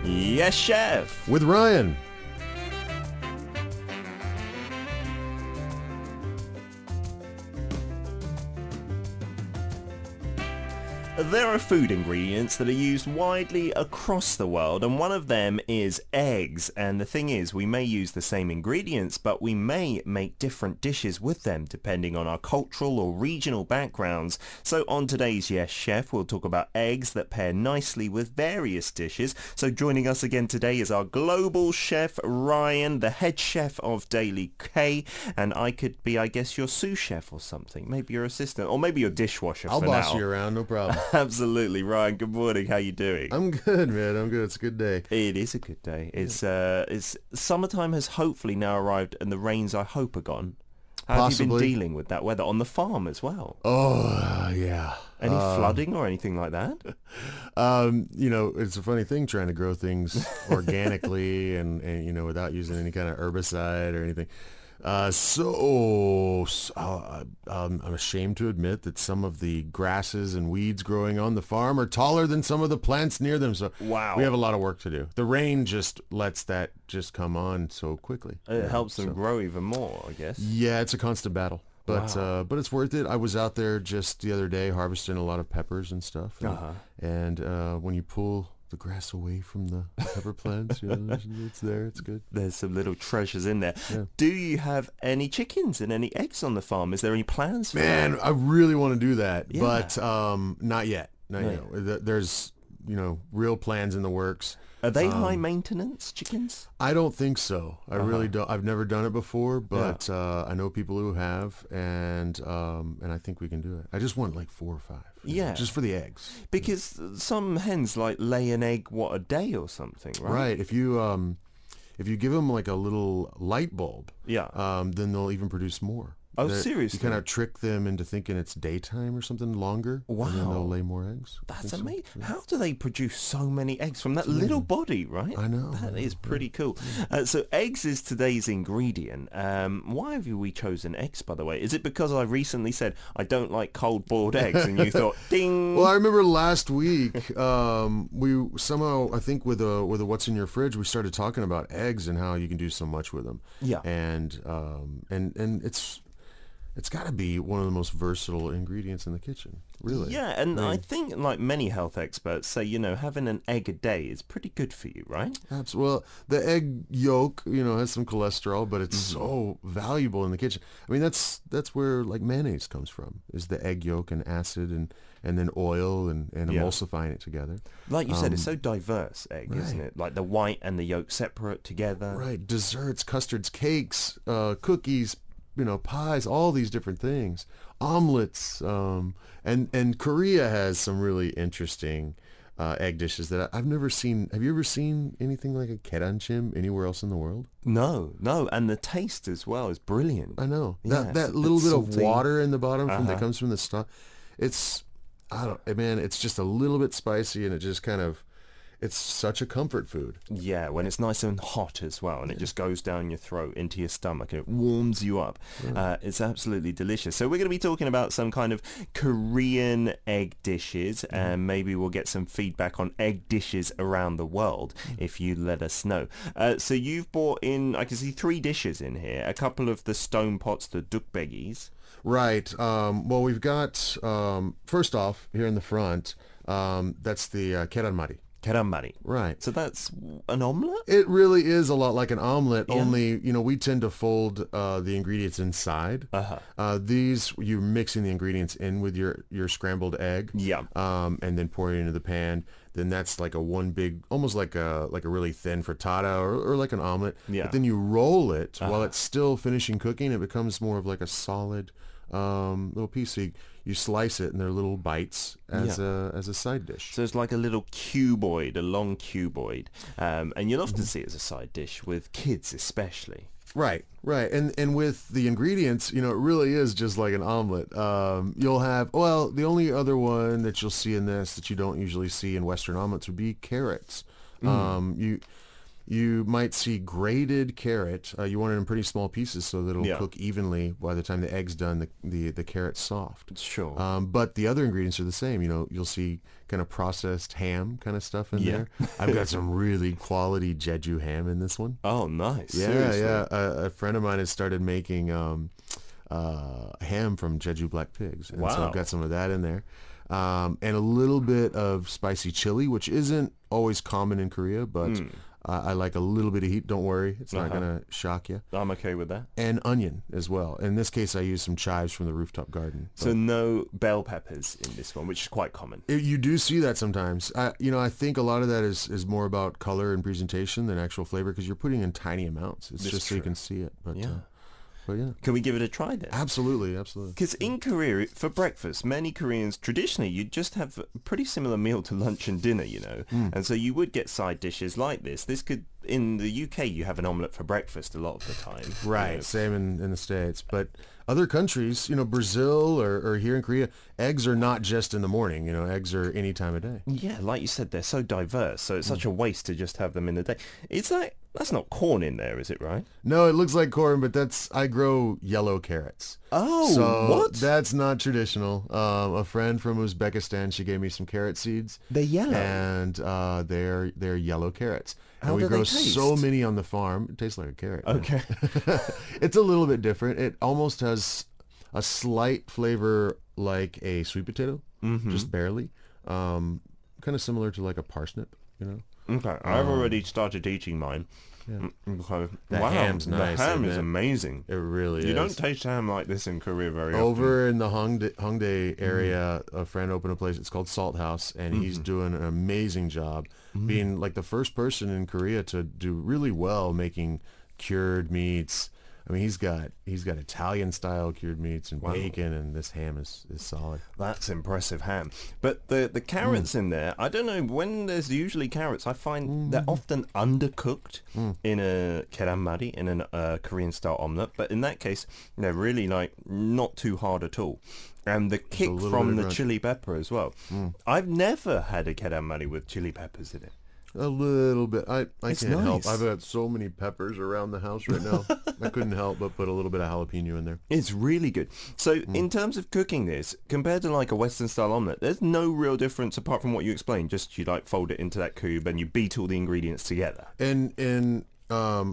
Yes, Chef. With Ryan. There are food ingredients that are used widely across the world, and one of them is eggs. And the thing is, we may use the same ingredients, but we may make different dishes with them depending on our cultural or regional backgrounds. So on today's Yes Chef, we'll talk about eggs that pair nicely with various dishes. So joining us again today is our global chef, Ryan, the head chef of Daily K. And I could be, I guess, your sous chef or something. Maybe your assistant, or maybe your dishwasher for now. I'll boss you around, no problem. Absolutely, Ryan. Good morning. How you doing? I'm good, man. I'm good. It's a good day. It is a good day. It's summertime has hopefully now arrived, and the rains, I hope, are gone. How have you been dealing with that weather on the farm as well? Oh, yeah. Any flooding or anything like that? It's a funny thing trying to grow things organically and without using any kind of herbicide or anything. I'm ashamed to admit that some of the grasses and weeds growing on the farm are taller than some of the plants near them. So wow, we have a lot of work to do. The rain just lets that just come on so quickly. It helps them grow even more, I guess. Yeah, it's a constant battle. But but it's worth it. I was out there just the other day harvesting a lot of peppers and stuff. And when you pull the grass away from the pepper plants, it's there, it's good. There's some little treasures in there. Yeah. Do you have any chickens and any eggs on the farm? Is there any plans for that? Man, I really want to do that, Yeah. but not yet. There's real plans in the works. Are they high maintenance chickens? I don't think so. I really don't. I've never done it before, but I know people who have, and I think we can do it. I just want like 4 or 5. Yeah, just for the eggs. Because some hens lay an egg a day or something, right? Right. If you give them like a little light bulb, then they'll even produce more. Oh, seriously? You kind of trick them into thinking it's daytime or something longer. Wow. And then they'll lay more eggs. That's amazing. So. Yeah. How do they produce so many eggs from that little body, right? I know. That is pretty cool. So eggs is today's ingredient. Why have we chosen eggs, by the way? Is it because I recently said I don't like cold boiled eggs and you thought, ding? Well, I remember last week, we somehow, I think with a What's in Your Fridge, we started talking about eggs and how you can do so much with them. Yeah. And it's got to be one of the most versatile ingredients in the kitchen, really. Yeah, and I think, like many health experts say, having an egg a day is pretty good for you, right? Absolutely. Well, the egg yolk, has some cholesterol, but it's so valuable in the kitchen. I mean, that's where like mayonnaise comes from, is the egg yolk and acid and then oil and emulsifying it together. Like you said, it's so diverse, egg, right. Isn't it? Like the white and the yolk separate together. Right. Desserts, custards, cakes, cookies, pies, all these different things, omelets, and Korea has some really interesting egg dishes that I've never seen. Have you ever seen anything like a keranchim anywhere else in the world? No, and the taste as well is brilliant. I know. Yeah, that little bit salty. of water in the bottom that comes from the stock, it's just a little bit spicy, and it just kind of, it's such a comfort food. Yeah, when it's nice and hot as well, and it just goes down your throat into your stomach, and it warms you up. Yeah. It's absolutely delicious. So we're going to be talking about some kind of Korean egg dishes, and maybe we'll get some feedback on egg dishes around the world if you let us know. So you've brought in, I can see 3 dishes in here, a couple of the stone pots, the dukbaegis. Right. Well, we've got, first off, here in the front, that's the keranmari. Keranmari. Right. So that's an omelet? It really is a lot like an omelet, only, we tend to fold the ingredients inside. These, you're mixing the ingredients in with your scrambled egg. Yeah. And then pour it into the pan. Then that's like one big, almost like a really thin frittata or like an omelet. Yeah. But then you roll it while it's still finishing cooking. It becomes more of like a solid little piece. So you slice it, and they're little bites as a side dish. So it's like a little cuboid, a long cuboid, and you'll often see it as a side dish with kids, especially. Right. And with the ingredients, it really is just like an omelet. You'll have, the only other one that you'll see in this that you don't usually see in Western omelets would be carrots. You might see grated carrot. You want it in pretty small pieces so that it'll cook evenly. By the time the egg's done, the carrot's soft. Sure. But the other ingredients are the same. You know, you'll see kind of processed ham kind of stuff in there. I've got some really quality Jeju ham in this one. Oh, nice. Yeah, Seriously. yeah. A friend of mine has started making ham from Jeju black pigs. And so I've got some of that in there. And a little bit of spicy chili, which isn't always common in Korea, but I like a little bit of heat. Don't worry. It's not going to shock you. I'm okay with that. And onion as well. In this case, I use some chives from the rooftop garden. So no bell peppers in this one, which is quite common. You do see that sometimes. I think a lot of that is more about color and presentation than actual flavor because you're putting in tiny amounts. It's just so you can see it. But, but yeah. Can we give it a try then? Absolutely, absolutely. Because in Korea, for breakfast, many Koreans, traditionally, you just have a pretty similar meal to lunch and dinner, you know. And so you would get side dishes like this. This could, in the UK, you have an omelette for breakfast a lot of the time. Right, you know. same in the States. But other countries, you know, Brazil or here in Korea, eggs are not just in the morning. You know, eggs are any time of day. Yeah, like you said, they're so diverse. So it's such a waste to just have them in the day. It's like, that's not corn in there, is it, right? No, it looks like corn, but I grow yellow carrots. Oh, so what? That's not traditional. A friend from Uzbekistan, she gave me some carrot seeds. They're yellow? And they're yellow carrots. How and we do they grow taste? so many on the farm. It tastes like a carrot. Okay. It's a little bit different. It almost has a slight flavor like a sweet potato, just barely. Kind of similar to like a parsnip, you know? Okay, I've already started eating mine. Yeah. Okay. The ham's nice, The ham isn't is it? amazing. It really is. You don't taste ham like this in Korea very often. Over in the Hongdae area, a friend opened a place. It's called Salt House, and he's doing an amazing job, being like the first person in Korea to do really well making cured meats. I mean, he's got Italian style cured meats and bacon, and this ham is solid. That's impressive ham. But the carrots in there, I don't know, when there's usually carrots, I find they're often undercooked in a keranmari, in a Korean style omelette. But in that case, they're really like not too hard at all. And the kick from the chili pepper as well. I've never had a keranmari with chili peppers in it. A little bit. I It's can't help. nice. I've got so many peppers around the house right now. I couldn't help but put a little bit of jalapeno in there. It's really good. So in terms of cooking this, compared to like a Western style omelette, there's no real difference apart from what you explained. Just you like fold it into that cube and you beat all the ingredients together. And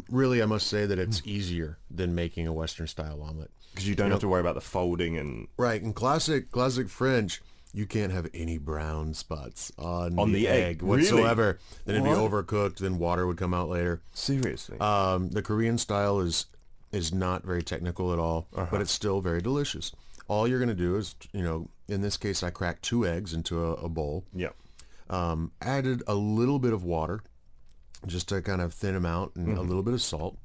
really, I must say that it's easier than making a Western style omelet. Because you don't have to worry about the folding and... Right. In classic French, you can't have any brown spots on the egg Really? whatsoever. Then it'd be What? overcooked. Then water would come out later. Seriously? The Korean style is not very technical at all, but it's still very delicious. All you're going to do is, you know, in this case, I cracked 2 eggs into a bowl. Yeah. Added a little bit of water just to kind of thin them out, and a little bit of salt.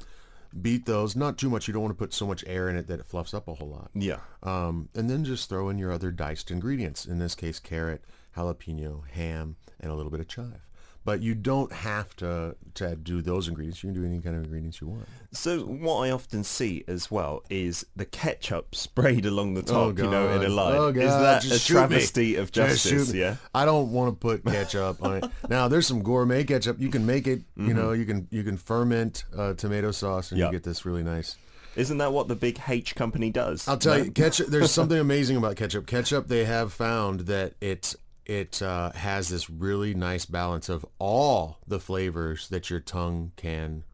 Beat those, not too much. You don't want to put so much air in it that it fluffs up a whole lot. Yeah. And then just throw in your other diced ingredients. In this case, carrot, jalapeno, ham, and a little bit of chive. But you don't have to do those ingredients. You can do any kind of ingredients you want. So what I often see as well is the ketchup sprayed along the top, you know, in a God. line. Oh, God. Is that Just a shoot me. travesty of Just shoot justice? me. Yeah. I don't want to put ketchup on it. Now, there's some gourmet ketchup. You can make it, you know, you can ferment tomato sauce, and you get this really nice. Isn't that what the big H company does? I'll tell you, ketchup. There's something amazing about ketchup. Ketchup, they have found that it has this really nice balance of all the flavors that your tongue can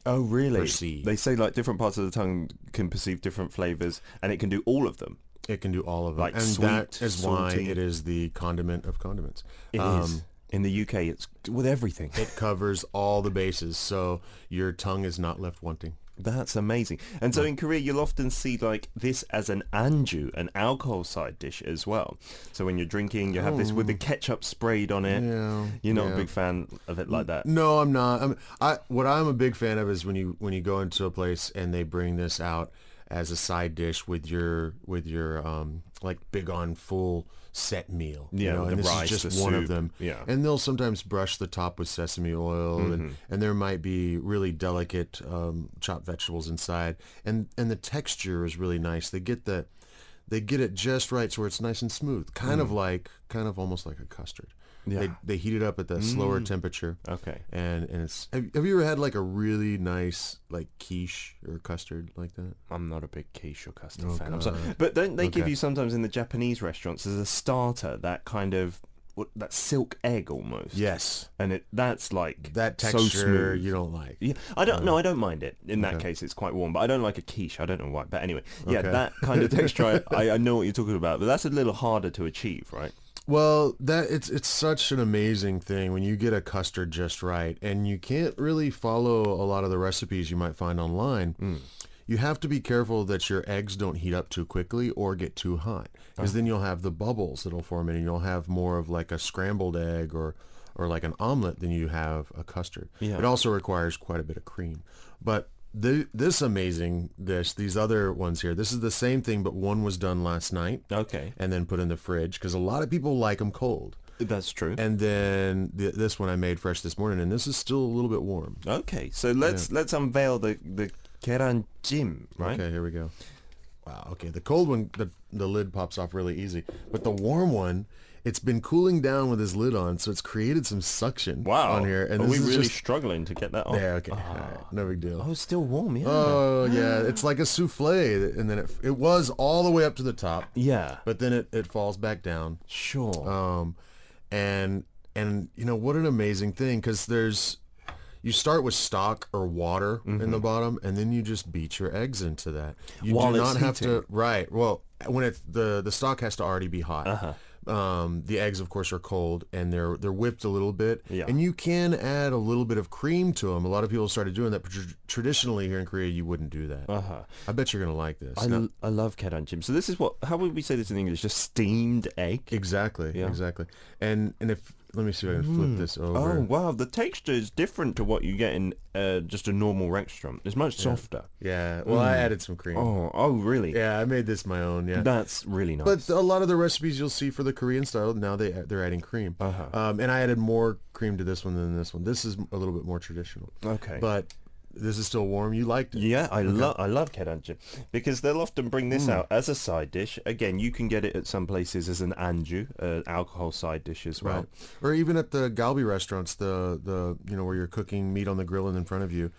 Oh, really? perceive. They say like different parts of the tongue can perceive different flavors, and it can do all of them. It can do all of them. Like and sweet, that is why salty. it is the condiment of condiments. It is. In the UK, it's with everything. It covers all the bases, so your tongue is not left wanting. That's amazing. And so in Korea, you'll often see like this as an anju, an alcohol side dish as well. So when you're drinking, you have this with the ketchup sprayed on it. Yeah, You're not yeah. a big fan of it like that. No, I'm not. What I'm a big fan of is when you go into a place and they bring this out as a side dish with your like big on full set meal. Yeah, you know, with and the this rice, is just the one of soup. them. Yeah. And they'll sometimes brush the top with sesame oil, and there might be really delicate chopped vegetables inside, and the texture is really nice. They get it just right so where it's nice and smooth, kind of almost like a custard. They heat it up at that slower temperature. Okay. And it's have you ever had like a really nice like quiche or custard like that? I'm not a big quiche or custard fan. God. I'm sorry. But don't they give you sometimes in the Japanese restaurants as a starter that kind of that silk egg almost? Yes. And that's like that texture so smooth. you don't like. Yeah, I don't mind it. In that case, it's quite warm, but I don't like a quiche. I don't know why. But anyway, that kind of texture, I know what you're talking about, but that's a little harder to achieve, right? Well, it's such an amazing thing when you get a custard just right, and you can't really follow a lot of the recipes you might find online. You have to be careful that your eggs don't heat up too quickly or get too hot, because then you'll have the bubbles that'll form in, and you'll have more of like a scrambled egg or like an omelet than you have a custard. Yeah. It also requires quite a bit of cream. But this amazing dish, these other ones here, this is the same thing, but one was done last night. Okay. And then put in the fridge, because a lot of people like them cold. That's true. And then this one I made fresh this morning, and this is still a little bit warm. Okay, so let's unveil the Koren jim, right? Okay, here we go. Wow. Okay, the cold one, the lid pops off really easy, but the warm one, it's been cooling down with his lid on, so it's created some suction on here. And are we really just struggling to get that off? Yeah. Okay. All right, no big deal. Oh, it's still warm, yeah. Oh yeah, it's like a souffle, and then it was all the way up to the top. Yeah. But then it falls back down. Sure. And you know what an amazing thing, because you start with stock or water in the bottom, and then you just beat your eggs into that. You While do it's not have heating. to. Right. Well, when it's the stock has to already be hot. The eggs, of course, are cold, and they're whipped a little bit. Yeah. And you can add a little bit of cream to them. A lot of people started doing that, but traditionally here in Korea, you wouldn't do that. I bet you're gonna like this. I love Koren jim. So this is how would we say this in English? Just steamed egg? Exactly. Yeah. Exactly. And if let me see if I can flip this over. Oh wow, the texture is different to what you get in just a normal restaurant. It's much softer. Yeah. Well, I added some cream. Oh really? Yeah, I made this my own. Yeah. That's really nice. But a lot of the recipes you'll see for the Korean style, now they're adding cream. And I added more cream to this one than this one. This is a little bit more traditional. Okay. But this is still warm. You liked it. Yeah, I love Koren jim because they'll often bring this out as a side dish. Again, you can get it at some places as an anju, an alcohol side dish as well. Right. Or even at the galbi restaurants, the where you're cooking meat on the grill and in front of you,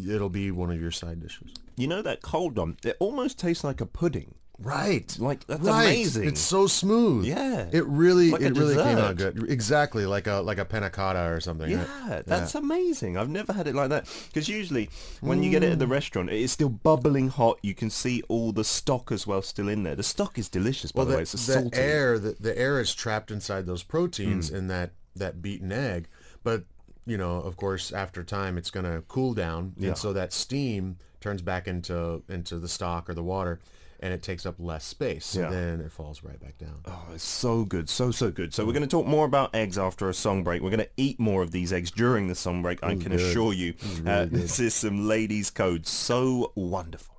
it'll be one of your side dishes. You know that cold one? It almost tastes like a pudding. Right. Like that's right. amazing. It's so smooth. Yeah. It really Like a came out dessert. good. Exactly, like a panna cotta or something. Yeah, right? that's amazing. I've never had it like that. Because usually when you get it at the restaurant, it is still bubbling hot. You can see all the stock as well still in there. The stock is delicious, by the way. It's salty. The air is trapped inside those proteins in that beaten egg. But, of course, after time, it's going to cool down. Yeah. And so that steam turns back into the stock or the water, and it takes up less space. So then it falls right back down. Oh, it's so good. So good. So we're going to talk more about eggs after a song break. We're going to eat more of these eggs during the song break. I can assure you. This is some ladies' code. So wonderful.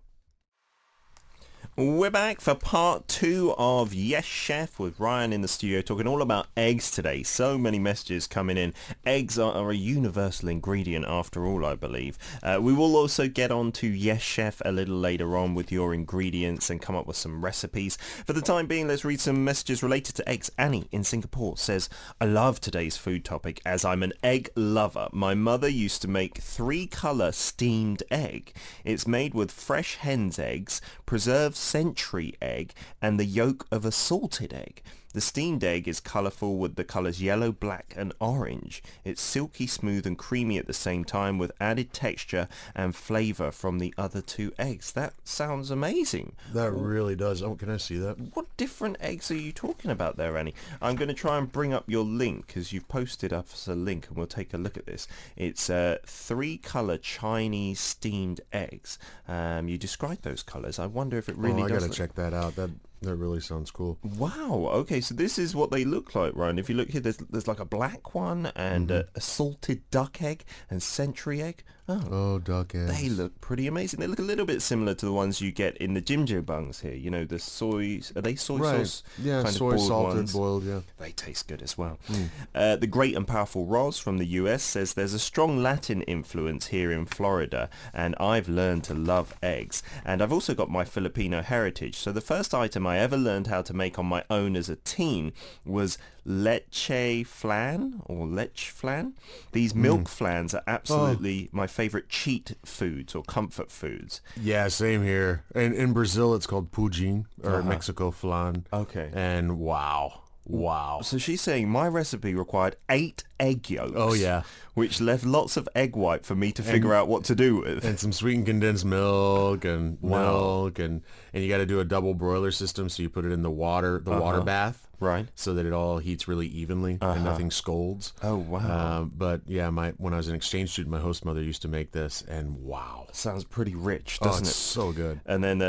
We're back for part 2 of Yes Chef with Ryan in the studio talking all about eggs today. So many messages coming in. Eggs are a universal ingredient after all, I believe. We will also get on to Yes Chef a little later on with your ingredients and come up with some recipes. For the time being, let's read some messages related to eggs. Annie in Singapore says, I love today's food topic as I'm an egg lover. My mother used to make 3-color steamed egg. It's made with fresh hen's eggs, preserved century egg, and the yolk of a salted egg. The steamed egg is colourful with the colours yellow, black and orange. It's silky smooth and creamy at the same time with added texture and flavour from the other 2 eggs. That sounds amazing. That really does. Oh, can I see that? What different eggs are you talking about there, Annie? I'm going to try and bring up your link because you've posted us a link and we'll take a look at this. It's 3-colour Chinese steamed eggs. You described those colours. I wonder if it really does. I got to check that out. That really sounds cool. Wow. Okay, so this is what they look like, Ryan. If you look here, there's like a black one and a salted duck egg and century egg. Oh, duck eggs. They look pretty amazing. They look a little bit similar to the ones you get in the jjimjilbangs here. You know, the soy... Are they soy sauce? Yeah, kind soy of boiled salted, ones? boiled, yeah. They taste good as well. The Great and Powerful Roz from the US says there's a strong Latin influence here in Florida, and I've learned to love eggs. And I've also got my Filipino heritage. So the first item I ever learned how to make on my own as a teen was leche flan or lech flan. These milk flans are absolutely my favorite cheat foods or comfort foods. Yeah, same here. And in Brazil, it's called pujing, or Mexico flan. Okay. And wow. So she's saying my recipe required 8 egg yolks. Oh, yeah. Which left lots of egg white for me to figure out what to do with. And some sweetened condensed milk and milk. And you got to do a double broiler system. So you put it in the water bath. Right. So that it all heats really evenly and nothing scalds. Oh, wow. But yeah, when I was an exchange student, my host mother used to make this, and wow. Sounds pretty rich, doesn't it's it? so good. And then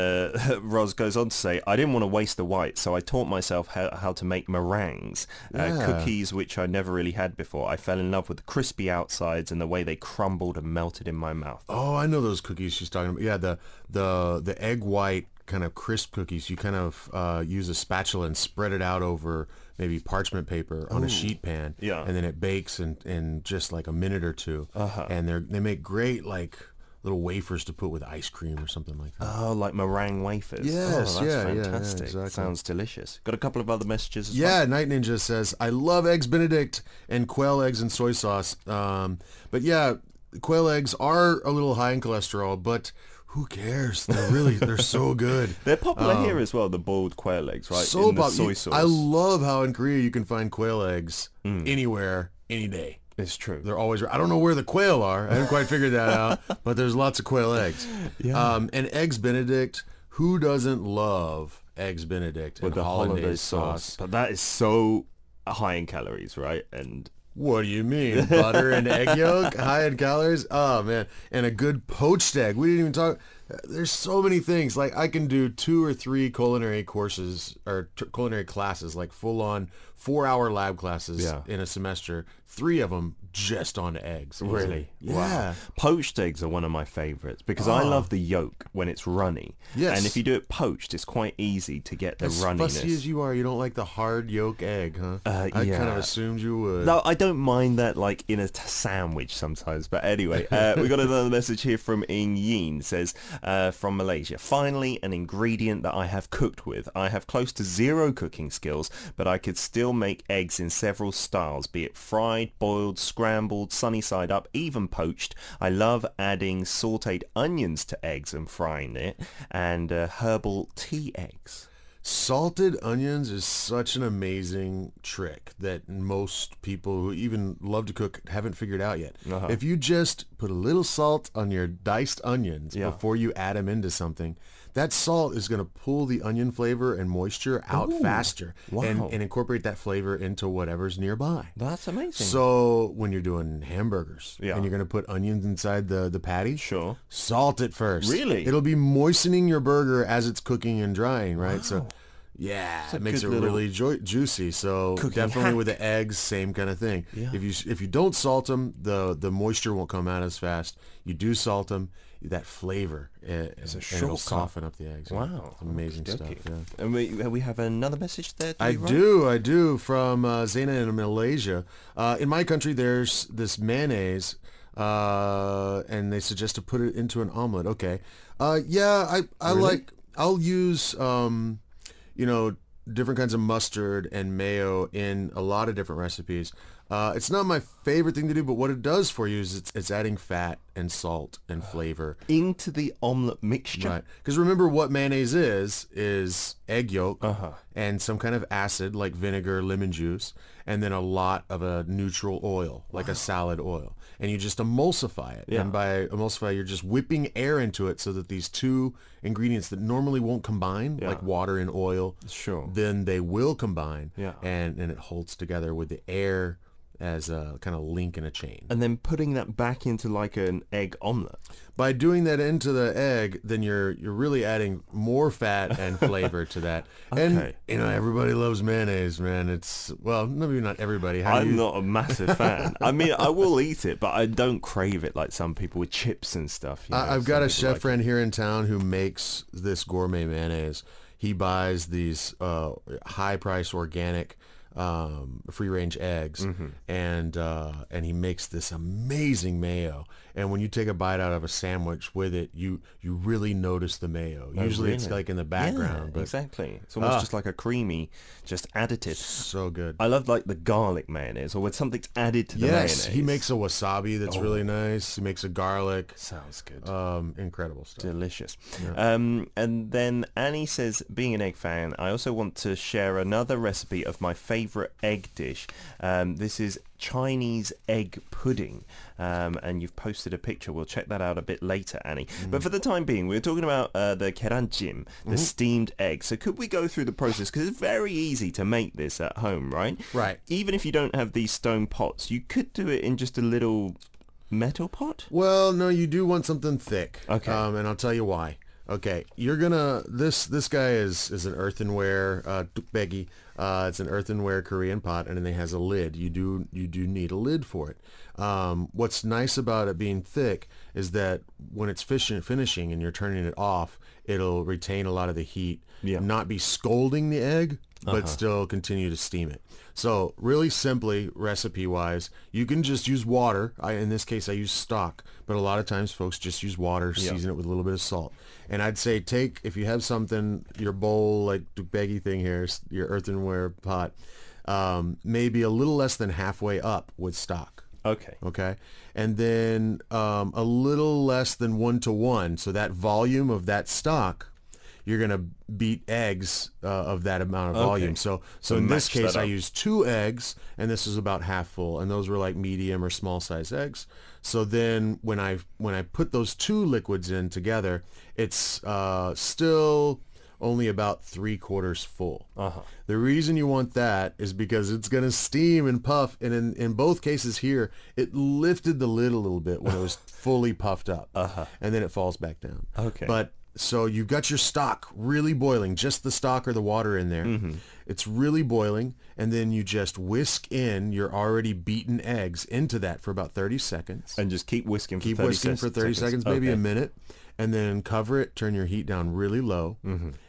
Roz goes on to say, I didn't want to waste the white, so I taught myself how to make meringues, cookies which I never really had before. I fell in love with the crispy outsides and the way they crumbled and melted in my mouth. Oh, I know those cookies she's talking about. Yeah, the egg white kind of crisp cookies. You kind of use a spatula and spread it out over maybe parchment paper on a sheet pan. Yeah. And then it bakes in just like a minute or two. And they make great like little wafers to put with ice cream or something like that. Oh, like meringue wafers. Yes, oh, that's yeah, fantastic. exactly. Sounds delicious. Got a couple of other messages as well. Yeah, Night Ninja says, I love Eggs Benedict and quail eggs and soy sauce. But yeah, quail eggs are a little high in cholesterol, but who cares? They're so good. They're popular here as well, the boiled quail eggs, right? So in the soy sauce. I love how in Korea you can find quail eggs anywhere, any day. It's true. They're always... I don't know where the quail are. I haven't quite figured that out, but there's lots of quail eggs. Yeah. And Eggs Benedict, who doesn't love Eggs Benedict With and the hollandaise sauce? But that is so high in calories, right? And What do you mean? Butter and egg yolk? High in calories? Oh, man. And a good poached egg. We didn't even talk... There's so many things. Like, I can do 2 or 3 culinary courses, or culinary classes, like full-on 4-hour lab classes in a semester. 3 of them just on eggs. really? Yeah. Wow. Poached eggs are one of my favorites because I love the yolk when it's runny. Yes. And if you do it poached, it's quite easy to get the As runniness. fussy as you are, you don't like the hard yolk egg, huh? I kind of assumed you would. No, I don't mind that, like, in a sandwich sometimes. But anyway, we got another message here from Ing Yin. Says, from Malaysia. Finally, an ingredient that I have cooked with. I have close to 0 cooking skills, but I could still make eggs in several styles, be it fried, boiled, scrambled, sunny side up, even poached. I love adding sautéed onions to eggs and frying it, and herbal tea eggs. Salted onions is such an amazing trick that most people who even love to cook haven't figured out yet. If you just put a little salt on your diced onions before you add them into something, that salt is going to pull the onion flavor and moisture out faster and incorporate that flavor into whatever's nearby. That's amazing. So when you're doing hamburgers and you're going to put onions inside the patty, salt it first. Really? It'll be moistening your burger as it's cooking and drying, right? So yeah, it makes it really juicy. So definitely with the eggs, same kind of thing. Yeah. If you don't salt them, the moisture won't come out as fast. You do salt them, that flavor it'll soften up the eggs. Wow, it's amazing stuff. Yeah. And we have another message there. I do from Zaina in Malaysia. In my country, there's this mayonnaise, and they suggest to put it into an omelet. Okay, yeah, I'll use different kinds of mustard and mayo in a lot of different recipes. It's not my favorite thing to do, but what it does for you is it's adding fat and salt and flavor into the omelet mixture. Right. Because remember what mayonnaise is egg yolk and some kind of acid like vinegar, lemon juice, and then a lot of a neutral oil, like a salad oil. And you just emulsify it. Yeah. And by emulsify, you're just whipping air into it so that these 2 ingredients that normally won't combine, like water and oil, then they will combine. Yeah. And it holds together with the air as a kind of link in a chain. And then putting that back into like an egg omelet. By doing that into the egg, then you're really adding more fat and flavor to that. Okay. And everybody loves mayonnaise, man. It's, well, maybe not everybody. I'm not a massive fan. I mean, I will eat it, but I don't crave it like some people with chips and stuff. I've got a chef friend here in town who makes this gourmet mayonnaise. He buys these high-price organic free-range eggs, and he makes this amazing mayo. And when you take a bite out of a sandwich with it, you really notice the mayo. Usually it's like in the background. But exactly. It's almost just like a creamy, just additive. So good. I love like the garlic mayonnaise, or when something's added to the mayonnaise. Yes, he makes a wasabi that's really nice. He makes a garlic. Sounds good. Incredible stuff. Delicious. Yeah. And then Annie says, being an egg fan, I also want to share another recipe of my favorite egg dish. This is Chinese egg pudding, and you've posted a picture. We'll check that out a bit later, Annie. But for the time being, we were talking about the keranjim, the steamed egg. So could we go through the process? Because it's very easy to make this at home, right? Right. Even if you don't have these stone pots, you could do it in just a little metal pot? Well, no, you do want something thick. Okay. And I'll tell you why. Okay, you're gonna, this guy is an earthenware tukbegi. It's an earthenware Korean pot, and then it has a lid. You do need a lid for it. What's nice about it being thick is that when it's finishing and you're turning it off, it'll retain a lot of the heat, not be scalding the egg, but still continue to steam it. So really simply, recipe-wise, you can just use water. In this case, I use stock, but a lot of times folks just use water, season it with a little bit of salt. And I'd say if you have something, your bowl, like tukbegi thing here, your earthenware pot, maybe a little less than halfway up with stock. Okay. Okay. And then a little less than 1-to-1. So that volume of that stock, you're going to beat eggs of that amount of volume. So in this case, I used 2 eggs, and this is about half full, and those were like medium or small size eggs. So then when I put those 2 liquids in together, it's still only about 3/4 full. The reason you want that is because it's going to steam and puff, and in both cases here, it lifted the lid a little bit when it was fully puffed up, and then it falls back down. Okay. But so you've got your stock really boiling, just the stock or the water in there. It's really boiling, and then you just whisk in your already beaten eggs into that for about 30 seconds. And just keep whisking for 30 Keep whisking for 30 seconds, maybe a minute, and then cover it, turn your heat down really low,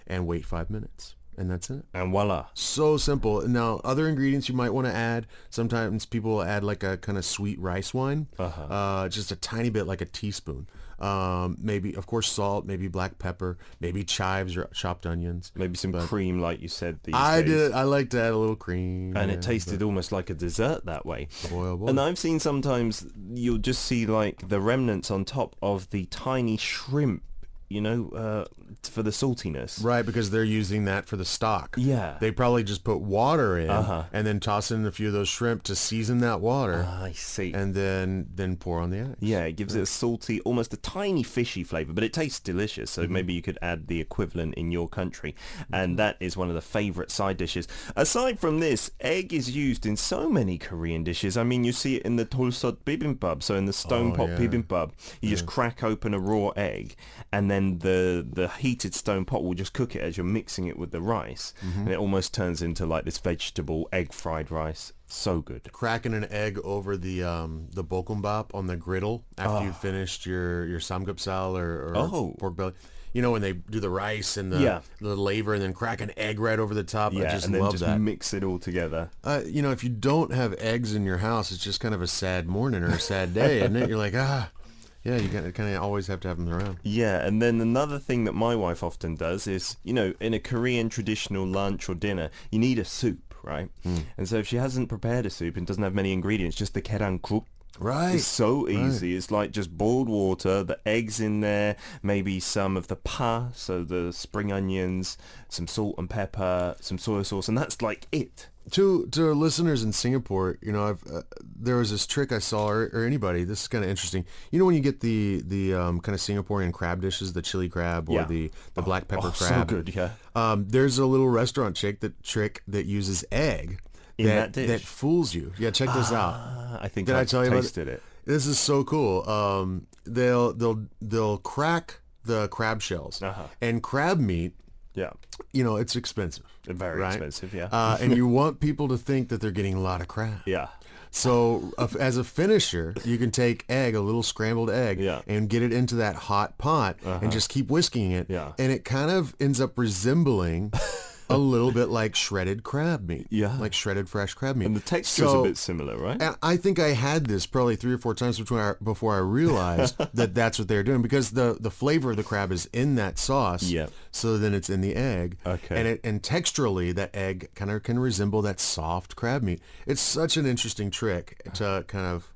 and wait 5 minutes. And that's it. And voila. So simple. Now, other ingredients you might want to add, sometimes people will add like a kind of sweet rice wine, just a tiny bit, like a teaspoon. Maybe, of course, salt, maybe black pepper, maybe chives or chopped onions. Maybe some cream, like you said these days. I like to add a little cream. And it tasted almost like a dessert that way. Boy, oh boy. And I've seen sometimes you'll just see like the remnants on top of the tiny shrimp, for the saltiness. Right, because they're using that for the stock. Yeah. They probably just put water in and then toss in a few of those shrimp to season that water. I see. And then pour on the eggs. Yeah, it gives it a salty, almost a tiny fishy flavor, but it tastes delicious. So maybe you could add the equivalent in your country. And that is one of the favorite side dishes. Aside from this, egg is used in so many Korean dishes. I mean, you see it in the dolsot bibimbap. So in the stone pot bibimbap, you just crack open a raw egg, and then the heated stone pot will just cook it as you're mixing it with the rice, and it almost turns into like this vegetable egg fried rice. So good. Cracking an egg over the bokkeumbap on the griddle after you've finished your samgyeopsal or pork belly. You know, when they do the rice and the laver, and then crack an egg right over the top. I just and then love just that. Mix it all together. If you don't have eggs in your house, it's just kind of a sad morning or a sad day, isn't it? You're like, yeah, you kind of always have to have them around. Yeah, and then another thing that my wife often does is, in a Korean traditional lunch or dinner, you need a soup, right? And so if she hasn't prepared a soup and doesn't have many ingredients, just the kerangguk. Right. It's so easy. It's like just boiled water, the eggs in there, maybe some of the pa, so the spring onions, some salt and pepper, some soy sauce, and that's like it. To our listeners in Singapore, there was this trick I saw, or anybody. This is kind of interesting. When you get the kind of Singaporean crab dishes, the chili crab or the black pepper crab. So good, yeah. There's a little restaurant trick that uses egg in that dish. that fools you. Yeah, check this out. I think Did I tell you tasted it. This is so cool. They'll crack the crab shells, and crab meat. Yeah, it's expensive. Very right? expensive. Yeah, and you want people to think that they're getting a lot of crab. Yeah. So as a finisher, you can take a little scrambled egg, and get it into that hot pot and just keep whisking it. Yeah. And it kind of ends up resembling a little bit like shredded crab meat. Yeah. Like shredded fresh crab meat. And the texture is a bit similar, right? And I think I had this probably 3 or 4 times before I realized that that's what they're doing, because the flavor of the crab is in that sauce. Yeah. So then it's in the egg. Okay. And texturally, that egg kind of can resemble that soft crab meat. It's such an interesting trick to kind of,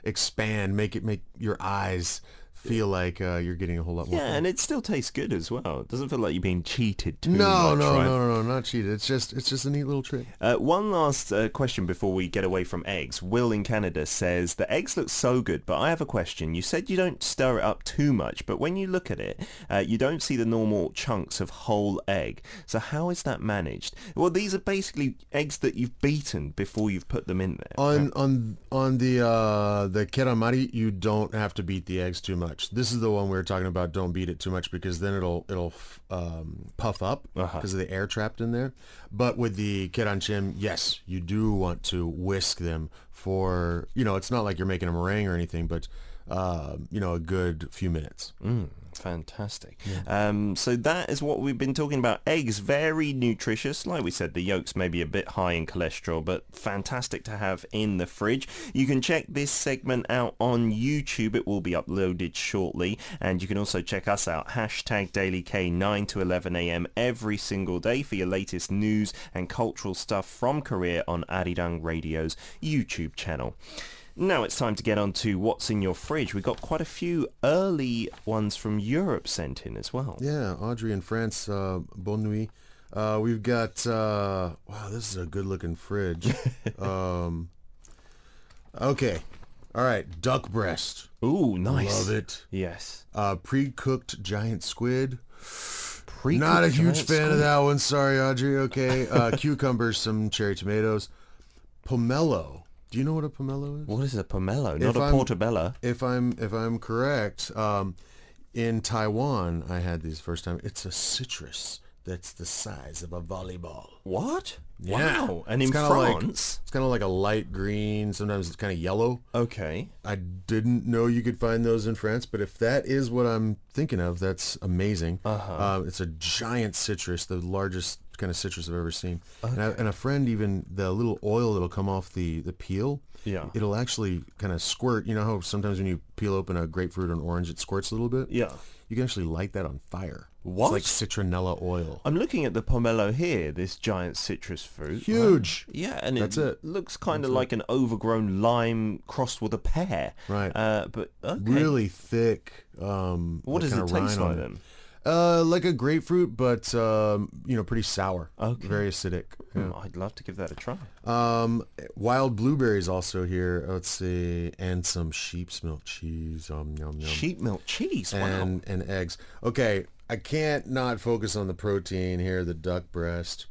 expand, make your eyes feel like you're getting a whole lot more. Yeah, and it still tastes good as well. It doesn't feel like you're being cheated too much, No, right? not cheated. It's just a neat little trick. One last question before we get away from eggs. Will in Canada says, the eggs look so good, but I have a question. You said you don't stir it up too much, but when you look at it, you don't see the normal chunks of whole egg. So how is that managed? Well, these are basically eggs that you've beaten before you've put them in there. On the keramari, you don't have to beat the eggs too much. This is the one we were talking about. Don't beat it too much, because then it'll puff up because of the air trapped in there. But with the keranchim, yes, you do want to whisk them for, it's not like you're making a meringue or anything, but a good few minutes. Fantastic. Yeah. So that is what we've been talking about. Eggs, very nutritious. Like we said, the yolks may be a bit high in cholesterol, but fantastic to have in the fridge. You can check this segment out on YouTube. It will be uploaded shortly. And you can also check us out, #DailyK, 9 to 11 a.m. every single day for your latest news and cultural stuff from Korea on Arirang Radio's YouTube channel. Now it's time to get on to what's in your fridge. We've got quite a few early ones from Europe sent in as well. Yeah, Audrey in France, bonne nuit. We've got, wow, this is a good looking fridge. Okay, all right, duck breast. Ooh, nice. Love it. Yes. Pre-cooked giant squid. Pre-cooked Not a huge fan squid. of that one, sorry, Audrey. Okay, cucumbers, some cherry tomatoes. Pomelo. Do you know what a pomelo is? What is a pomelo? Not a portobello. If I'm correct, in Taiwan, I had these first time. It's a citrus that's the size of a volleyball. What? Yeah. Wow. And It's in kinda France? It's kind of like a light green. Sometimes it's kind of yellow. Okay. I didn't know you could find those in France, but if that is what I'm thinking of, that's amazing. It's a giant citrus, the largest kind of citrus I've ever seen. Okay. And a friend, even the little oil that'll come off the peel, it'll actually kind of squirt. You know how sometimes when you peel open a grapefruit or an orange, it squirts a little bit? Yeah. You can actually light that on fire. What? It's like citronella oil. I'm looking at the pomelo here, this giant citrus fruit. Huge. Yeah, and That's it looks kind of like an overgrown lime crossed with a pear. Right. But okay. Really thick. What does it taste like then? Like a grapefruit, but pretty sour. Okay. Very acidic. Yeah. I'd love to give that a try. Wild blueberries also here. Let's see, and some sheep's milk cheese. Yum yum. Sheep milk cheese. Wow. And eggs. Okay, I can't not focus on the protein here. The duck breast,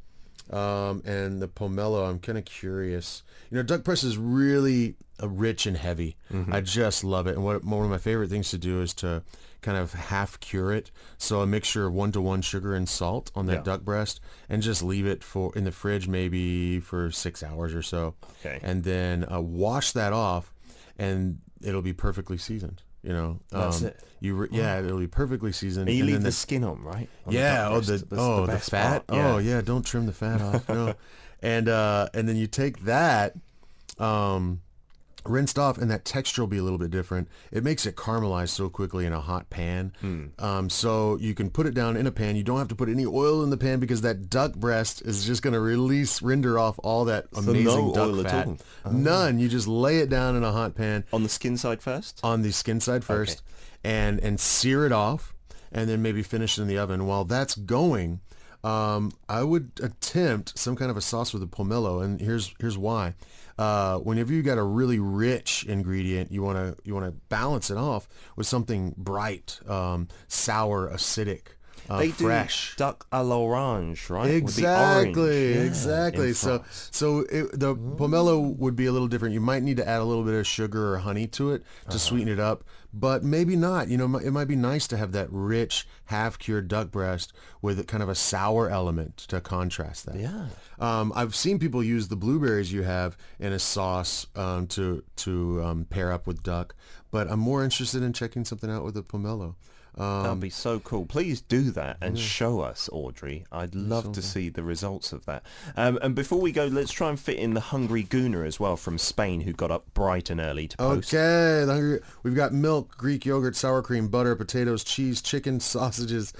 and the pomelo. I'm kind of curious. Duck breast is really rich and heavy. I just love it. And one of my favorite things to do is to kind of half cure it. So a mixture of 1-to-1 sugar and salt on that duck breast, and just leave it in the fridge maybe for 6 hours or so. Okay. And then wash that off, and it'll be perfectly seasoned. That's it. It'll be perfectly seasoned. And you leave then the skin on, right? On yeah. the The fat. Part. Yeah. Oh yeah. Don't trim the fat off. No. And then you take that, rinsed off, and that texture will be a little bit different. It makes it caramelize so quickly in a hot pan. So you can put it down in a pan. You don't have to put any oil in the pan, because that duck breast is just going to render off all that amazing no duck oil fat. at all. None. You just lay it down in a hot pan. On the skin side first? On the skin side first, and sear it off, and then maybe finish it in the oven. While that's going, I would attempt some kind of a sauce with the pomelo, and here's why. Whenever you got a really rich ingredient, you want to balance it off with something bright, sour, acidic. They fresh. do duck à l'orange, right? With the Exactly, orange. exactly. in So, France. the pomelo would be a little different. You might need to add a little bit of sugar or honey to it to sweeten it up, but maybe not. You know, it might be nice to have that rich, half-cured duck breast with kind of a sour element to contrast that. Yeah. I've seen people use the blueberries you have in a sauce to pair up with duck, but I'm more interested in checking something out with the pomelo. That'd be so cool. Please do that and show us, Audrey. I'd love to see the results of that. And before we go, let's try and fit in the Hungry Gooner as well from Spain, who got up bright and early to post. Okay, we've got milk, Greek yogurt, sour cream, butter, potatoes, cheese, chicken, sausages,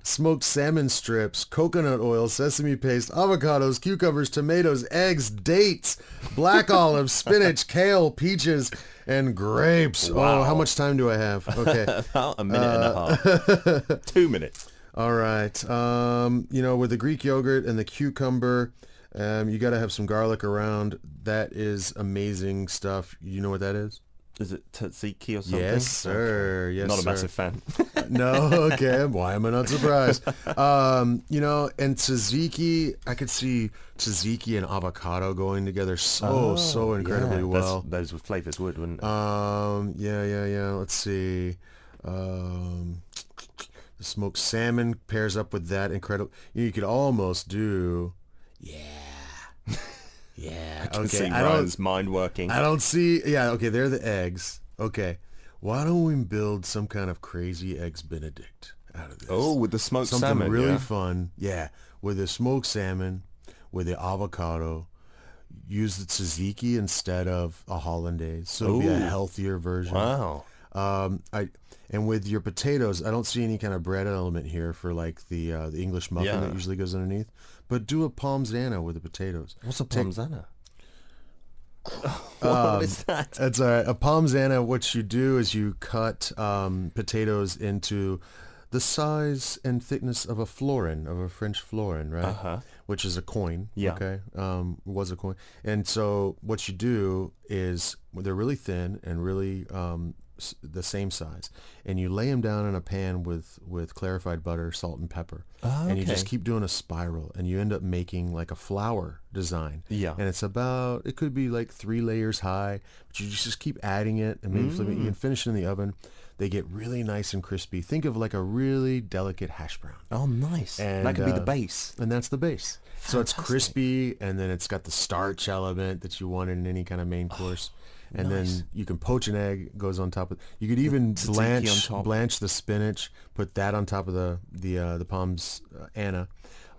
smoked salmon strips, coconut oil, sesame paste, avocados, cucumbers, tomatoes, eggs, dates, black olives, spinach, kale, peaches, and grapes. Wow. Oh, how much time do I have? Okay. About a minute and a half. 2 minutes. All right. You know, with the Greek yogurt and the cucumber, you got to have some garlic around. That is amazing stuff. You know what that is? Is it tzatziki or something? Yes, sir. Okay. Yes, Not a sir. massive fan. No, okay. Why am I not surprised? You know, and tzatziki, I could see tzatziki and avocado going together so incredibly well. Those flavors would, wouldn't they? Yeah. Let's see. The smoked salmon pairs up with that incredible. You could almost do. Yeah. I can see Ryan's mind working. I don't see. Yeah. Okay. They're the eggs. Okay. Why don't we build some kind of crazy eggs Benedict out of this? Oh, with the smoked Something salmon. really yeah? fun. Yeah. With the smoked salmon, with the avocado. Use the tzatziki instead of a hollandaise, so it'll be a Ooh. healthier version. Wow. And with your potatoes, I don't see any kind of bread element here for like the English muffin that usually goes underneath. But do a palmzana with the potatoes. What's a palmzana? What is that? That's all right. A palmzana, what you do is you cut potatoes into the size and thickness of a florin, of a French florin, right? Uh-huh. Which is a coin. Yeah. Okay. Was a coin. And so what you do is they're really thin and really the same size, and you lay them down in a pan with clarified butter, salt, and pepper, and you just keep doing a spiral, and you end up making like a flower design. Yeah. And it could be like 3 layers high, but you just keep adding it and maybe flip it. You can finish it in the oven. They get really nice and crispy. Think of like a really delicate hash brown. Oh, nice. And that could be the base. And that's the base. So it's crispy, and then it's got the starch element that you want in any kind of main course. And then you can poach an egg, goes on top of. You could even blanch the spinach, put that on top of the palms Anna,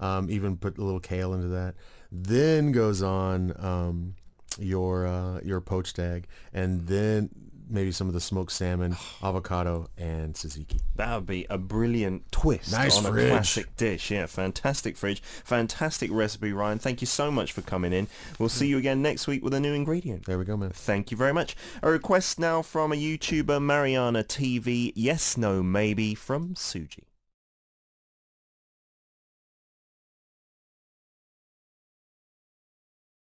even put a little kale into that. Then goes on your poached egg, and then maybe some of the smoked salmon, avocado, and tzatziki. That would be a brilliant twist on a classic dish. Yeah, fantastic fridge. Fantastic recipe, Ryan. Thank you so much for coming in. We'll see you again next week with a new ingredient. There we go, man. Thank you very much. A request now from a YouTuber, Mariana TV. Yes, no, maybe from Suji.